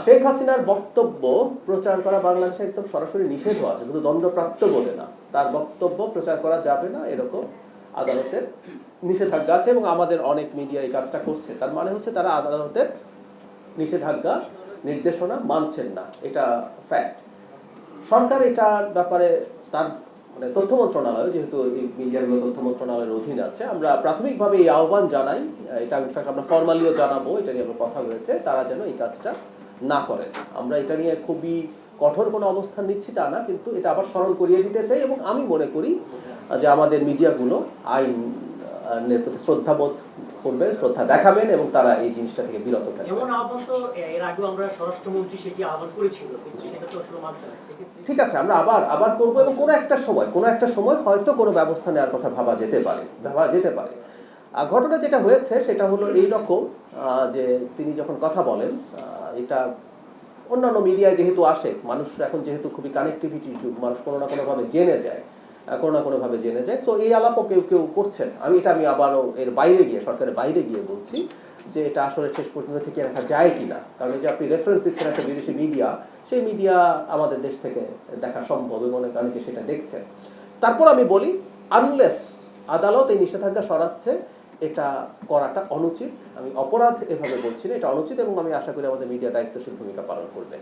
শেখ হাসিনার বক্তব্য প্রচার করা বাংলাদেশে একদম সরাসরি নিষেধ আছে, শুধু দণ্ডপ্রাপ্ত বলে না, তার বক্তব্য প্রচার করা যাবে না এরকম আদালতের নিষেধাজ্ঞা আছে এবং আমাদের অনেক মিডিয়া এই কাজটা করছে। তার মানে হচ্ছে তারা আদালতের নিষেধাজ্ঞা নির্দেশনা মানছেন না, এটা ফ্যাক্ট। সরকার এটার ব্যাপারে তার মানে তথ্য মন্ত্রণালয়, যেহেতু এই মিডিয়াগুলো তথ্য মন্ত্রণালয়ের অধীনে আছে, আমরা প্রাথমিকভাবে এই আহ্বান জানাই, এটা ইনফ্যাক্ট আমরা ফর্মালিও জানাবো, এটা নিয়ে আমরা কথা হয়েছে, তারা যেন এই কাজটা না করেন। আমরা এটা নিয়ে খুবই কঠোর কোনো অবস্থান নিচ্ছি তা না, কিন্তু এটা আবার স্মরণ করিয়ে দিতে চাই এবং আমি মনে করি যে আমাদের মিডিয়াগুলো আইনের প্রতি শ্রদ্ধাবোধ করবেন, শ্রদ্ধা দেখাবেন এবং তারা এই জিনিসটা থেকে বিরত থাকবেন। এমন আহ্বান তো এর আগে আমরা স্বরাষ্ট্রমন্ত্রী সেটি আহ্বান করেছিল, কিন্তু সেটা তো আসলে মানছে না। ঠিক আছে, আমরা আবার করবো এবং কোনো একটা সময় হয়তো কোনো ব্যবস্থা নেওয়ার কথা ভাবা যেতে পারে। ঘটনা যেটা হয়েছে সেটা হলো এই রকম যে তিনি যখন কথা বলেন, এটা অন্যান্য মিডিয়ায় যেহেতু আসে, মানুষ এখন যেহেতু খুবই কানেক্টিভিটির যুগ, মানুষ কোনো না কোনোভাবে জেনে যায়, সো এই আলাপও কেউ কেউ করছেন। আমি আবারও এর বাইরে গিয়ে, সরকারের বাইরে গিয়ে বলছি যে এটা আসলে শেষ পর্যন্ত ঠিক রাখা যায় কিনা, কারণ এই যে আপনি রেফারেন্স দিচ্ছেন একটা বিদেশি মিডিয়া, সেই মিডিয়া আমাদের দেশ থেকে দেখা সম্ভব এবং অনেকে সেটা দেখছেন। তারপর আমি বলি, আনলেস আদালত এই নিষেধাজ্ঞা সরাচ্ছে, এটা করাটা অনুচিত। আমি অপরাধ এভাবে বলছি না, এটা অনুচিত এবং আমি আশা করি আমাদের মিডিয়া দায়িত্বশীল ভূমিকা পালন করবে।